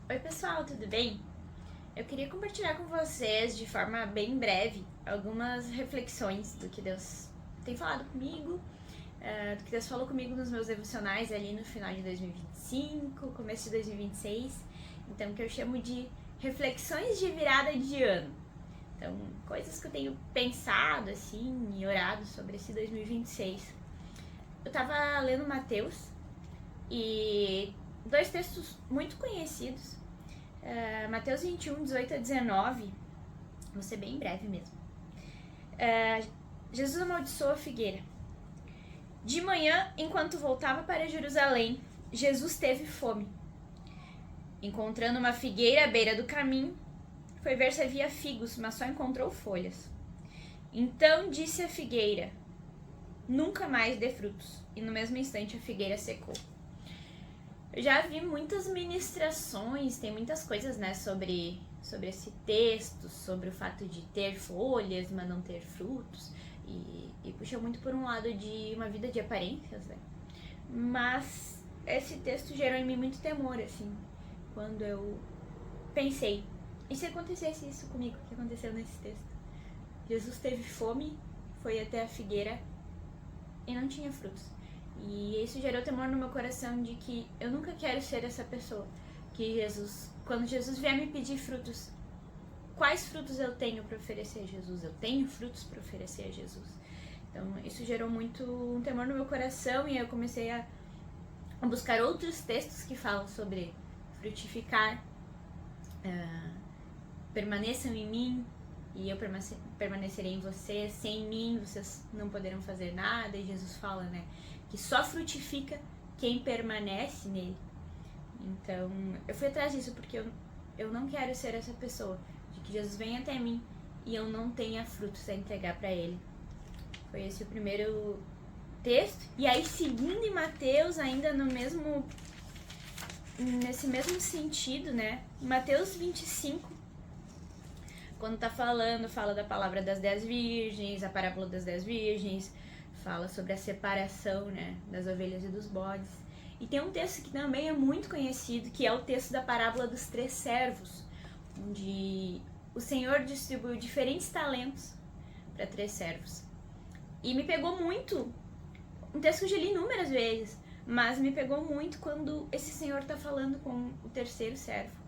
Oi pessoal, tudo bem? Eu queria compartilhar com vocês de forma bem breve algumas reflexões do que Deus tem falado comigo, do que Deus falou comigo nos meus devocionais ali no final de 2025, começo de 2026, então que eu chamo de reflexões de virada de ano. Então, coisas que eu tenho pensado assim e orado sobre esse 2026. Eu tava lendo Mateus e dois textos muito conhecidos. Mateus 21, 18 a 19. Vou ser bem breve mesmo. Jesus amaldiçoou a figueira. De manhã, enquanto voltava para Jerusalém, Jesus teve fome. Encontrando uma figueira à beira do caminho, foi ver se havia figos, mas só encontrou folhas. Então disse a figueira: nunca mais dê frutos. E no mesmo instante a figueira secou. Eu já vi muitas ministrações, tem muitas coisas, né, sobre esse texto, sobre o fato de ter folhas, mas não ter frutos. E puxa muito por um lado de uma vida de aparências, né? Mas esse texto gerou em mim muito temor, assim, quando eu pensei, e se acontecesse isso comigo, o que aconteceu nesse texto? Jesus teve fome, foi até a figueira e não tinha frutos. E isso gerou temor no meu coração de que eu nunca quero ser essa pessoa. Que Jesus, quando Jesus vier me pedir frutos, quais frutos eu tenho para oferecer a Jesus? Eu tenho frutos para oferecer a Jesus. Então isso gerou muito um temor no meu coração e eu comecei a buscar outros textos que falam sobre frutificar, permaneçam em mim e eu permanecerei em vocês. Sem mim vocês não poderão fazer nada. E Jesus fala, né, que só frutifica quem permanece nele. Então eu fui atrás disso porque eu não quero ser essa pessoa de que Jesus venha até mim e eu não tenha frutos a entregar para ele. Foi esse o primeiro texto. E aí, seguindo em Mateus, ainda nesse mesmo sentido, né, Mateus 25, quando tá falando, fala da palavra das 10 virgens, a parábola das 10 virgens, fala sobre a separação, né, das ovelhas e dos bodes. E tem um texto que também é muito conhecido, que é o texto da parábola dos 3 servos, onde o Senhor distribuiu diferentes talentos para 3 servos. E me pegou muito, um texto que eu já li inúmeras vezes, mas me pegou muito quando esse Senhor tá falando com o terceiro servo.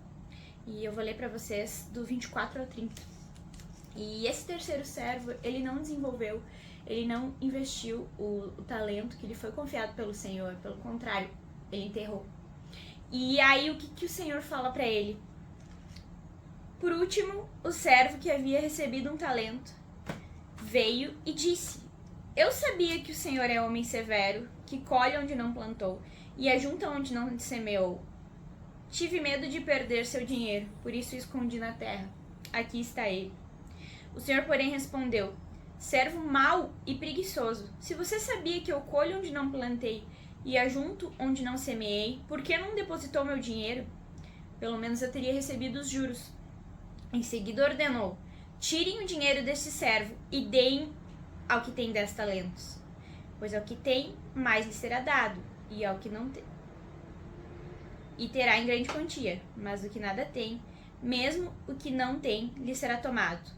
E eu vou ler para vocês do 24 ao 30. E esse terceiro servo, ele não desenvolveu, ele não investiu o talento que lhe foi confiado pelo Senhor, pelo contrário, ele enterrou. E aí o que o Senhor fala para ele? Por último, o servo que havia recebido um talento veio e disse: eu sabia que o Senhor é homem severo, que colhe onde não plantou e ajunta onde não semeou. Tive medo de perder seu dinheiro, por isso o escondi na terra. Aqui está ele. O Senhor, porém, respondeu: servo mau e preguiçoso, se você sabia que eu colho onde não plantei e ajunto onde não semeei, por que não depositou meu dinheiro? Pelo menos eu teria recebido os juros. Em seguida ordenou: tirem o dinheiro deste servo e deem ao que tem 10 talentos. Pois ao que tem, mais lhe será dado, e ao que não tem, e terá em grande quantia, mas o que nada tem, mesmo o que não tem, lhe será tomado.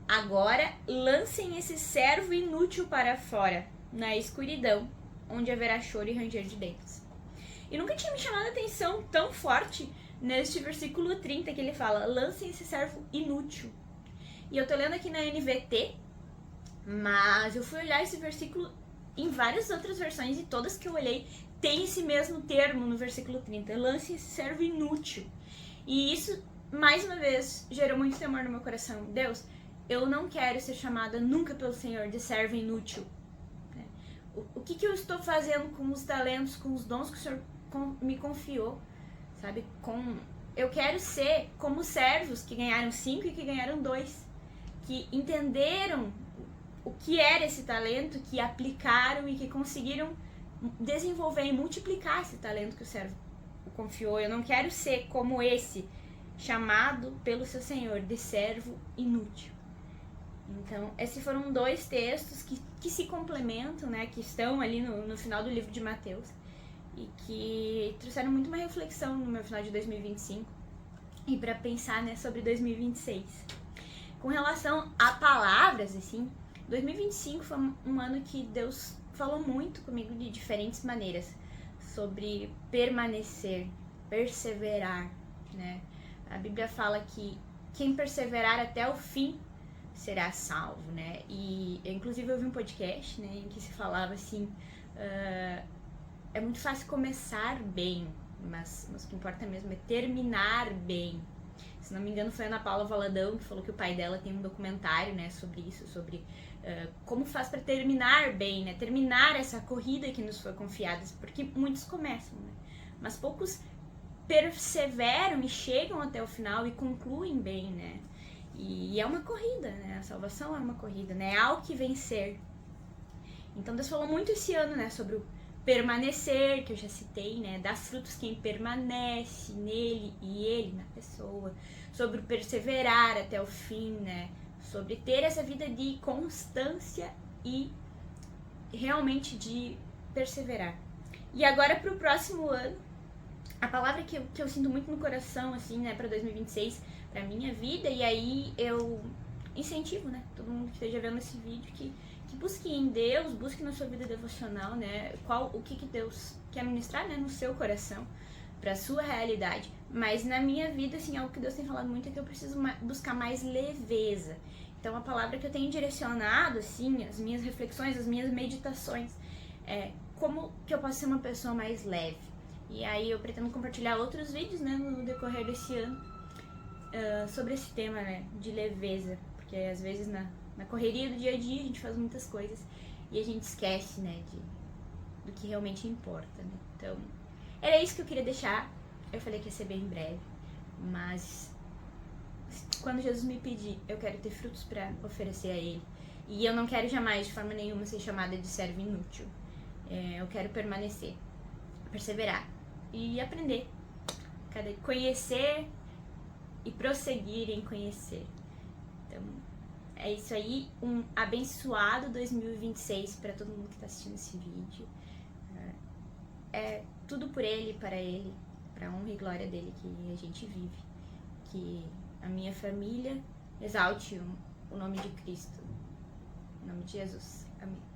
Agora lancem esse servo inútil para fora, na escuridão, onde haverá choro e ranger de dentes. E nunca tinha me chamado a atenção tão forte neste versículo 30 que ele fala: lancem esse servo inútil. E eu tô lendo aqui na NVT, mas eu fui olhar esse versículo em várias outras versões e todas que eu olhei tem esse mesmo termo no versículo 30, lance esse servo inútil. E isso, mais uma vez, gerou muito temor no meu coração. Deus, eu não quero ser chamada nunca pelo Senhor de servo inútil. O que eu estou fazendo com os talentos, com os dons que o Senhor me confiou, sabe? Eu quero ser como servos que ganharam 5 e que ganharam 2, que entenderam o que era esse talento, que aplicaram e que conseguiram desenvolver e multiplicar esse talento que o servo confiou. Eu não quero ser como esse, chamado pelo seu Senhor de servo inútil. Então, esses foram 2 textos que se complementam, né, que estão ali no final do livro de Mateus. e que trouxeram muito uma reflexão no meu final de 2025 e para pensar, né, sobre 2026. Com relação a palavras, assim, 2025 foi um ano que Deus falou muito comigo de diferentes maneiras sobre permanecer, perseverar, né? A Bíblia fala que quem perseverar até o fim será salvo, né? E inclusive eu vi um podcast, né, em que se falava assim, é muito fácil começar bem, mas o que importa mesmo é terminar bem. Se não me engano foi a Ana Paula Valadão que falou que o pai dela tem um documentário, né, sobre isso, sobre como faz para terminar bem, né, terminar essa corrida que nos foi confiada, porque muitos começam, né, mas poucos perseveram e chegam até o final e concluem bem, né. E é uma corrida, né, a salvação é uma corrida, né, há o que vencer. Então Deus falou muito esse ano, né, sobre o permanecer, que eu já citei, né, dar frutos quem permanece nele e ele na pessoa, sobre o perseverar até o fim, né, sobre ter essa vida de constância e realmente de perseverar. E agora pro próximo ano, a palavra que eu sinto muito no coração, assim, né, pra 2026, pra minha vida, e aí eu incentivo, né, todo mundo que esteja vendo esse vídeo que busque em Deus, busque na sua vida devocional, né, o que Deus quer ministrar, né, no seu coração, pra sua realidade. Mas na minha vida, assim, algo que Deus tem falado muito é que eu preciso buscar mais leveza. Então a palavra que eu tenho direcionado, assim, as minhas reflexões, as minhas meditações, é como que eu posso ser uma pessoa mais leve. E aí eu pretendo compartilhar outros vídeos, né, no decorrer desse ano, sobre esse tema, né, de leveza. Porque às vezes na correria do dia a dia a gente faz muitas coisas e a gente esquece, né, do que realmente importa, né. Então, era isso que eu queria deixar. Eu falei que ia ser bem breve, mas quando Jesus me pedir, eu quero ter frutos para oferecer a Ele. E eu não quero jamais, de forma nenhuma, ser chamada de servo inútil. Eu quero permanecer, perseverar e aprender, conhecer e prosseguir em conhecer. Então, é isso aí. Um abençoado 2026 para todo mundo que está assistindo esse vídeo. É tudo por Ele, para Ele, para a honra e glória dele que a gente vive. Que a minha família exalte o nome de Cristo. Em nome de Jesus. Amém.